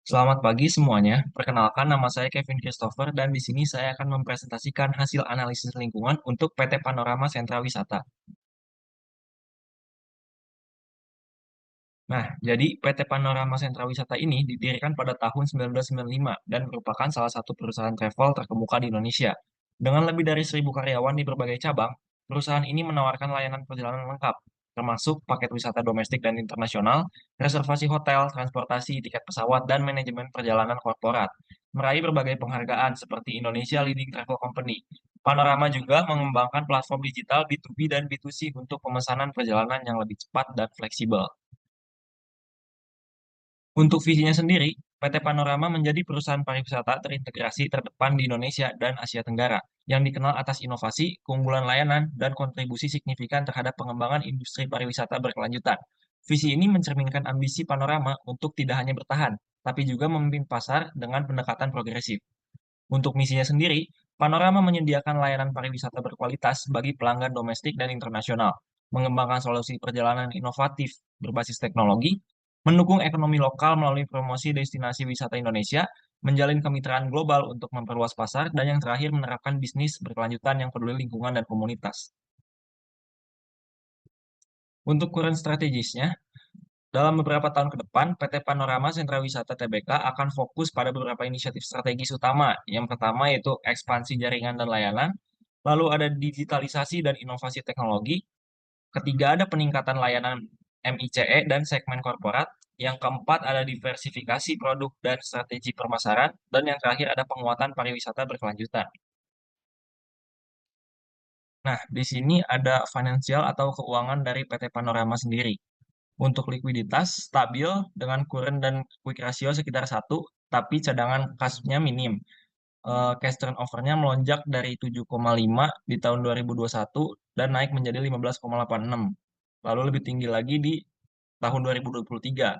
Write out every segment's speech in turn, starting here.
Selamat pagi semuanya. Perkenalkan nama saya Kevin Christopher dan di sini saya akan mempresentasikan hasil analisis lingkungan untuk PT Panorama Sentra Wisata. Nah, jadi PT Panorama Sentra Wisata ini didirikan pada tahun 1995 dan merupakan salah satu perusahaan travel terkemuka di Indonesia. Dengan lebih dari 1.000 karyawan di berbagai cabang, perusahaan ini menawarkan layanan perjalanan lengkap, termasuk paket wisata domestik dan internasional, reservasi hotel, transportasi, tiket pesawat, dan manajemen perjalanan korporat. Meraih berbagai penghargaan seperti Indonesia Leading Travel Company. Panorama juga mengembangkan platform digital B2B dan B2C untuk pemesanan perjalanan yang lebih cepat dan fleksibel. Untuk visinya sendiri, PT Panorama menjadi perusahaan pariwisata terintegrasi terdepan di Indonesia dan Asia Tenggara, yang dikenal atas inovasi, keunggulan layanan, dan kontribusi signifikan terhadap pengembangan industri pariwisata berkelanjutan. Visi ini mencerminkan ambisi Panorama untuk tidak hanya bertahan, tapi juga memimpin pasar dengan pendekatan progresif. Untuk misinya sendiri, Panorama menyediakan layanan pariwisata berkualitas bagi pelanggan domestik dan internasional, mengembangkan solusi perjalanan inovatif berbasis teknologi, mendukung ekonomi lokal melalui promosi destinasi wisata Indonesia, menjalin kemitraan global untuk memperluas pasar, dan yang terakhir menerapkan bisnis berkelanjutan yang peduli lingkungan dan komunitas. Untuk kurun strategisnya, dalam beberapa tahun ke depan, PT Panorama Sentra Wisata Tbk akan fokus pada beberapa inisiatif strategis utama. Yang pertama yaitu ekspansi jaringan dan layanan, lalu ada digitalisasi dan inovasi teknologi, ketiga ada peningkatan layanan MICE dan segmen korporat, yang keempat ada diversifikasi produk dan strategi pemasaran, dan yang terakhir ada penguatan pariwisata berkelanjutan. Nah, di sini ada finansial atau keuangan dari PT Panorama sendiri. Untuk likuiditas stabil dengan current dan quick ratio sekitar 1, tapi cadangan kasnya minim. Cash turnover-nya melonjak dari 7,5 di tahun 2021 dan naik menjadi 15,86. Lalu lebih tinggi lagi di tahun 2023.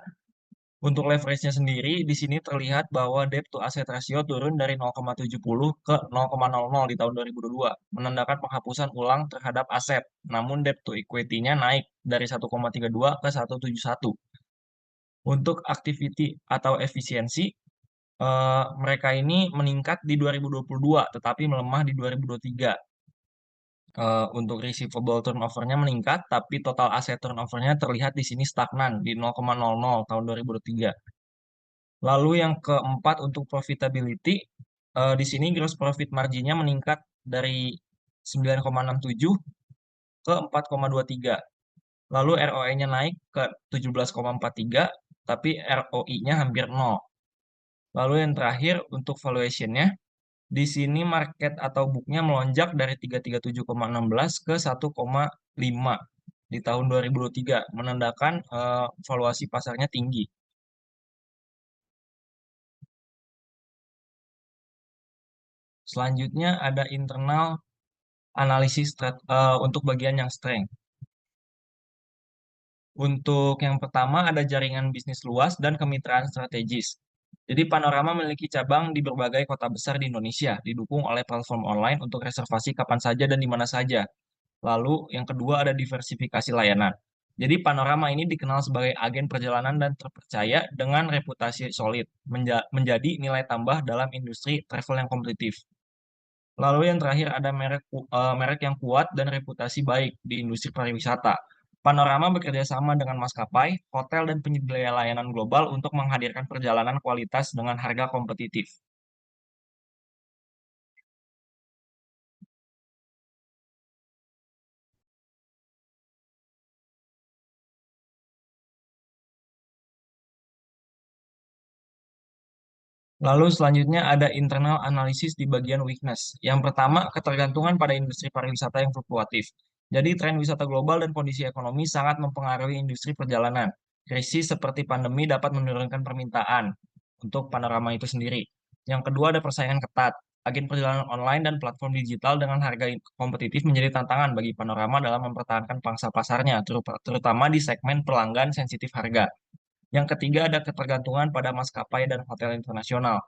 Untuk leverage-nya sendiri, di sini terlihat bahwa debt to asset ratio turun dari 0,70 ke 0,00 di tahun 2022, menandakan penghapusan ulang terhadap aset. Namun debt to equity-nya naik dari 1,32 ke 1,71. Untuk activity atau efisiensi, mereka ini meningkat di 2022, tetapi melemah di 2023. Untuk receivable turnover-nya meningkat, tapi total aset turnover-nya terlihat di sini stagnan di 0,00 tahun 2023. Lalu yang keempat untuk profitability, di sini gross profit margin-nya meningkat dari 9,67 ke 4,23. Lalu ROE-nya naik ke 17,43, tapi ROI-nya hampir nol. Lalu yang terakhir untuk valuation-nya, di sini market atau book-nya melonjak dari 337,16 ke 1,5 di tahun 2023, menandakan valuasi pasarnya tinggi. Selanjutnya ada internal analisis untuk bagian yang strength. Untuk yang pertama ada jaringan bisnis luas dan kemitraan strategis. Jadi Panorama memiliki cabang di berbagai kota besar di Indonesia, didukung oleh platform online untuk reservasi kapan saja dan di mana saja. Lalu yang kedua ada diversifikasi layanan. Jadi Panorama ini dikenal sebagai agen perjalanan dan terpercaya dengan reputasi solid, menjadi nilai tambah dalam industri travel yang kompetitif. Lalu yang terakhir ada merek yang kuat dan reputasi baik di industri pariwisata. Panorama bekerja sama dengan maskapai, hotel, dan penyedia layanan global untuk menghadirkan perjalanan kualitas dengan harga kompetitif. Lalu selanjutnya ada internal analisis di bagian weakness. Yang pertama, ketergantungan pada industri pariwisata yang fluktuatif. Jadi tren wisata global dan kondisi ekonomi sangat mempengaruhi industri perjalanan. Krisis seperti pandemi dapat menurunkan permintaan untuk panorama itu sendiri. Yang kedua ada persaingan ketat. Agen perjalanan online dan platform digital dengan harga kompetitif menjadi tantangan bagi panorama dalam mempertahankan pangsa pasarnya, terutama di segmen pelanggan sensitif harga. Yang ketiga ada ketergantungan pada maskapai dan hotel internasional.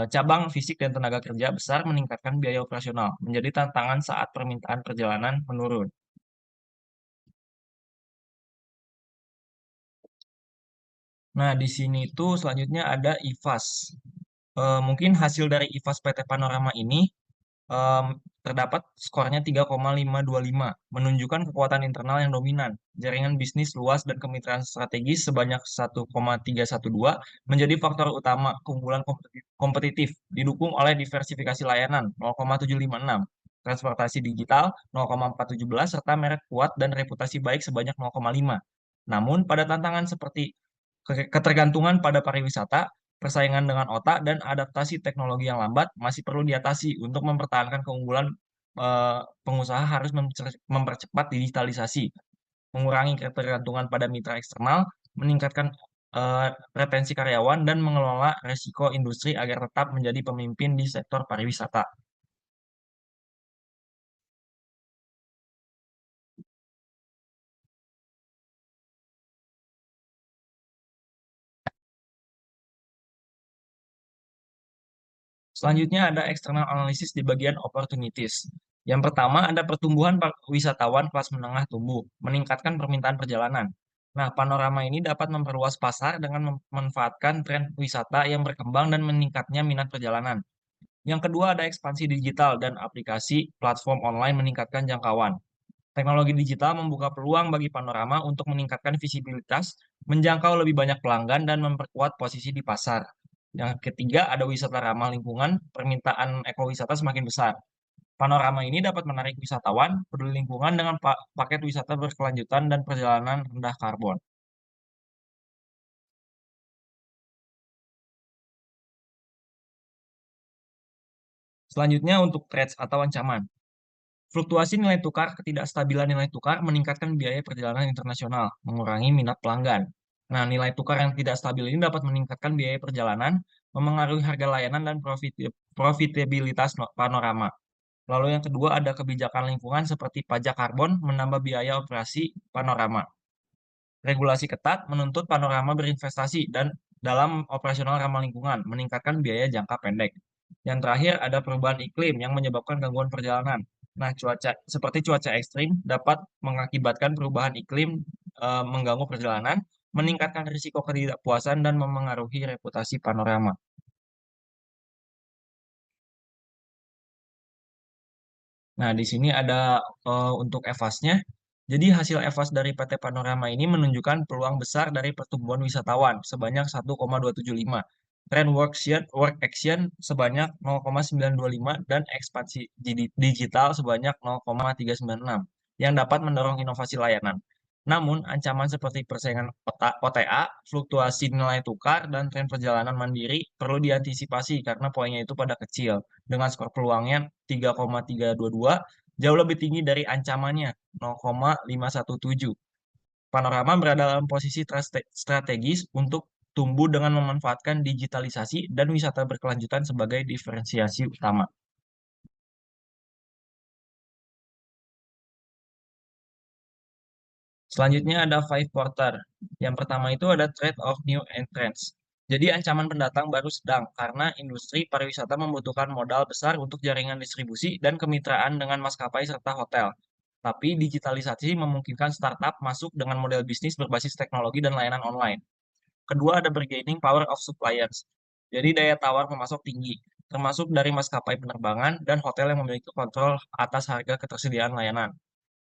Cabang fisik dan tenaga kerja besar meningkatkan biaya operasional, menjadi tantangan saat permintaan perjalanan menurun. Nah, di sini tuh selanjutnya ada IVAS. Mungkin hasil dari IVAS PT Panorama ini em, terdapat skornya 3,525, menunjukkan kekuatan internal yang dominan. Jaringan bisnis luas dan kemitraan strategis sebanyak 1,312 menjadi faktor utama keunggulan kompetitif, didukung oleh diversifikasi layanan 0,756, transportasi digital 0,417, serta merek kuat dan reputasi baik sebanyak 0,5. Namun, pada tantangan seperti ketergantungan pada pariwisata, persaingan dengan otak, dan adaptasi teknologi yang lambat masih perlu diatasi untuk mempertahankan keunggulan. Pengusaha harus mempercepat digitalisasi, mengurangi ketergantungan pada mitra eksternal, meningkatkan retensi karyawan, dan mengelola resiko industri agar tetap menjadi pemimpin di sektor pariwisata. Selanjutnya ada external analysis di bagian opportunities. Yang pertama ada pertumbuhan wisatawan kelas menengah tumbuh, meningkatkan permintaan perjalanan. Nah, panorama ini dapat memperluas pasar dengan memanfaatkan tren wisata yang berkembang dan meningkatnya minat perjalanan. Yang kedua ada ekspansi digital dan aplikasi platform online meningkatkan jangkauan. Teknologi digital membuka peluang bagi panorama untuk meningkatkan visibilitas, menjangkau lebih banyak pelanggan, dan memperkuat posisi di pasar. Yang ketiga, ada wisata ramah lingkungan, permintaan ekowisata semakin besar. Panorama ini dapat menarik wisatawan peduli lingkungan dengan paket wisata berkelanjutan dan perjalanan rendah karbon. Selanjutnya untuk threats atau ancaman. Fluktuasi nilai tukar, ketidakstabilan nilai tukar meningkatkan biaya perjalanan internasional, mengurangi minat pelanggan. Nah, nilai tukar yang tidak stabil ini dapat meningkatkan biaya perjalanan, memengaruhi harga layanan dan profitabilitas panorama. Lalu yang kedua ada kebijakan lingkungan seperti pajak karbon menambah biaya operasi panorama. Regulasi ketat menuntut panorama berinvestasi dan dalam operasional ramah lingkungan, meningkatkan biaya jangka pendek. Yang terakhir ada perubahan iklim yang menyebabkan gangguan perjalanan. Nah, seperti cuaca ekstrim dapat mengakibatkan perubahan iklim, mengganggu perjalanan, meningkatkan risiko ketidakpuasan dan memengaruhi reputasi panorama. Nah, di sini ada untuk EVAS-nya. Jadi hasil EVAS dari PT Panorama ini menunjukkan peluang besar dari pertumbuhan wisatawan sebanyak 1,275, trend work action sebanyak 0,925, dan ekspansi digital sebanyak 0,396 yang dapat mendorong inovasi layanan. Namun, ancaman seperti persaingan OTA, fluktuasi nilai tukar, dan tren perjalanan mandiri perlu diantisipasi karena poinnya itu pada kecil dengan skor peluangnya 3,322, jauh lebih tinggi dari ancamannya 0,517. Panorama berada dalam posisi strategis untuk tumbuh dengan memanfaatkan digitalisasi dan wisata berkelanjutan sebagai diferensiasi utama. Selanjutnya ada five porter. Yang pertama itu ada threat of new entrants. Jadi ancaman pendatang baru sedang karena industri pariwisata membutuhkan modal besar untuk jaringan distribusi dan kemitraan dengan maskapai serta hotel. Tapi digitalisasi memungkinkan startup masuk dengan model bisnis berbasis teknologi dan layanan online. Kedua ada bargaining power of suppliers. Jadi daya tawar pemasok tinggi, termasuk dari maskapai penerbangan dan hotel yang memiliki kontrol atas harga ketersediaan layanan.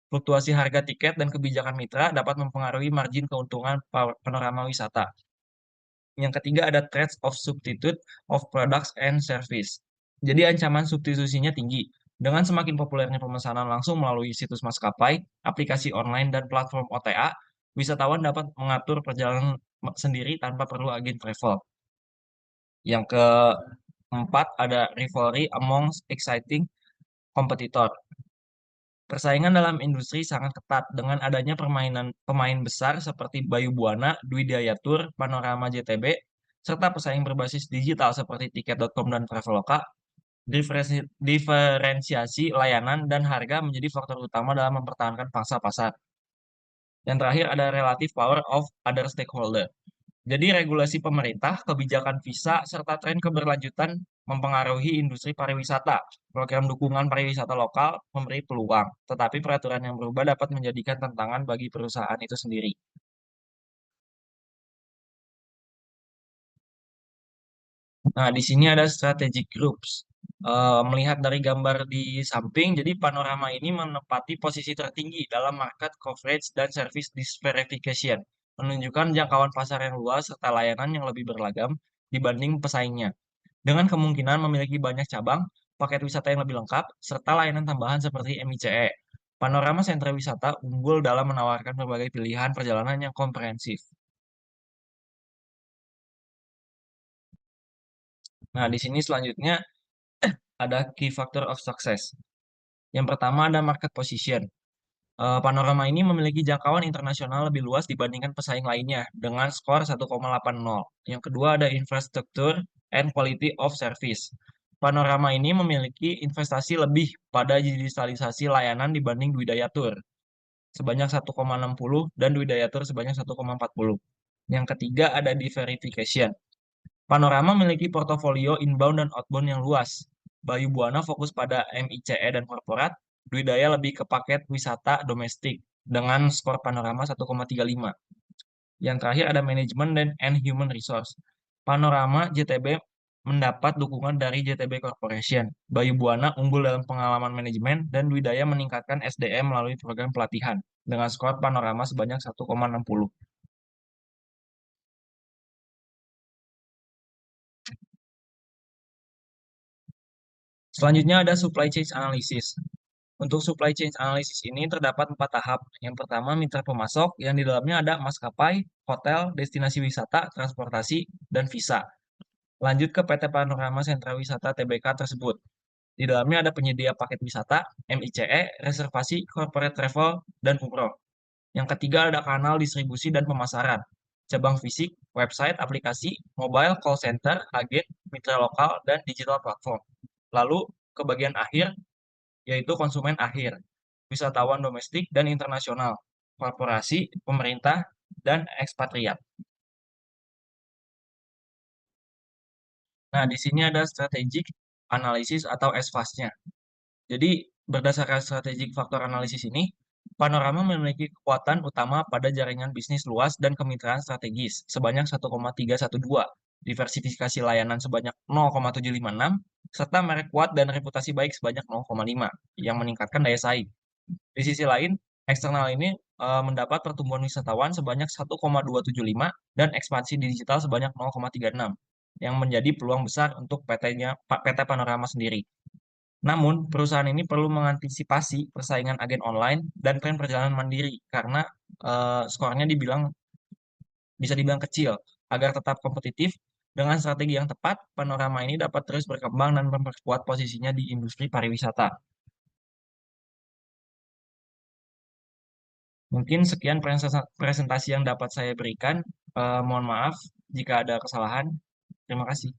Fluktuasi harga tiket dan kebijakan mitra dapat mempengaruhi margin keuntungan panorama wisata. Yang ketiga ada threats of substitute of products and service. Jadi ancaman substitusinya tinggi. Dengan semakin populernya pemesanan langsung melalui situs maskapai, aplikasi online, dan platform OTA, wisatawan dapat mengatur perjalanan sendiri tanpa perlu agen travel. Yang keempat ada rivalry among exciting competitor. Persaingan dalam industri sangat ketat dengan adanya permainan pemain besar seperti Bayu Buana, Dwi Dayatur, Panorama JTB, serta pesaing berbasis digital seperti Tiket.com dan Traveloka. Diferensiasi layanan dan harga menjadi faktor utama dalam mempertahankan pangsa pasar. Yang terakhir ada relative power of other stakeholder. Jadi regulasi pemerintah, kebijakan visa, serta tren keberlanjutan mempengaruhi industri pariwisata. Program dukungan pariwisata lokal memberi peluang, tetapi peraturan yang berubah dapat menjadikan tantangan bagi perusahaan itu sendiri. Nah, di sini ada strategic groups. Melihat dari gambar di samping, jadi panorama ini menempati posisi tertinggi dalam market coverage dan service diversification, menunjukkan jangkauan pasar yang luas serta layanan yang lebih beragam dibanding pesaingnya. Dengan kemungkinan memiliki banyak cabang, paket wisata yang lebih lengkap, serta layanan tambahan seperti MICE. Panorama sentra wisata unggul dalam menawarkan berbagai pilihan perjalanan yang komprehensif. Nah, di sini selanjutnya ada key factor of success. Yang pertama ada market position. Panorama ini memiliki jangkauan internasional lebih luas dibandingkan pesaing lainnya dengan skor 1,80. Yang kedua ada infrastruktur and quality of service. Panorama ini memiliki investasi lebih pada digitalisasi layanan dibanding Dwi Daya Tour sebanyak 1,60 dan Dwi Daya Tour sebanyak 1,40. Yang ketiga ada di verification. Panorama memiliki portofolio inbound dan outbound yang luas. Bayu Buana fokus pada MICE dan korporat, Dwi Daya lebih ke paket wisata domestik dengan skor Panorama 1,35. Yang terakhir ada manajemen dan human resource. Panorama JTB mendapat dukungan dari JTB Corporation. Bayu Buana unggul dalam pengalaman manajemen dan Dwi Daya meningkatkan SDM melalui program pelatihan dengan skor Panorama sebanyak 1,60. Selanjutnya ada supply chain analysis. Untuk supply chain analysis ini terdapat 4 tahap. Yang pertama, mitra pemasok, yang di dalamnya ada maskapai, hotel, destinasi wisata, transportasi, dan visa. Lanjut ke PT Panorama Sentra Wisata TBK tersebut. Di dalamnya ada penyedia paket wisata, MICE, reservasi, corporate travel, dan umroh. Yang ketiga ada kanal distribusi dan pemasaran, cabang fisik, website, aplikasi, mobile, call center, agen, mitra lokal, dan digital platform. Lalu ke bagian akhir, yaitu konsumen akhir, wisatawan domestik dan internasional, korporasi, pemerintah, dan ekspatriat. Nah, di sini ada strategic analisis atau SFAS-nya. Jadi, berdasarkan strategic faktor analisis ini, Panorama memiliki kekuatan utama pada jaringan bisnis luas dan kemitraan strategis sebanyak 1,312, diversifikasi layanan sebanyak 0,756, serta merek kuat dan reputasi baik sebanyak 0,5, yang meningkatkan daya saing. Di sisi lain, eksternal ini mendapat pertumbuhan wisatawan sebanyak 1,275 dan ekspansi digital sebanyak 0,36 yang menjadi peluang besar untuk PT Panorama sendiri. Namun, perusahaan ini perlu mengantisipasi persaingan agen online dan tren perjalanan mandiri karena skornya bisa dibilang kecil. Agar tetap kompetitif, dengan strategi yang tepat, Panorama ini dapat terus berkembang dan memperkuat posisinya di industri pariwisata. Mungkin sekian presentasi yang dapat saya berikan. Mohon maaf jika ada kesalahan. Terima kasih.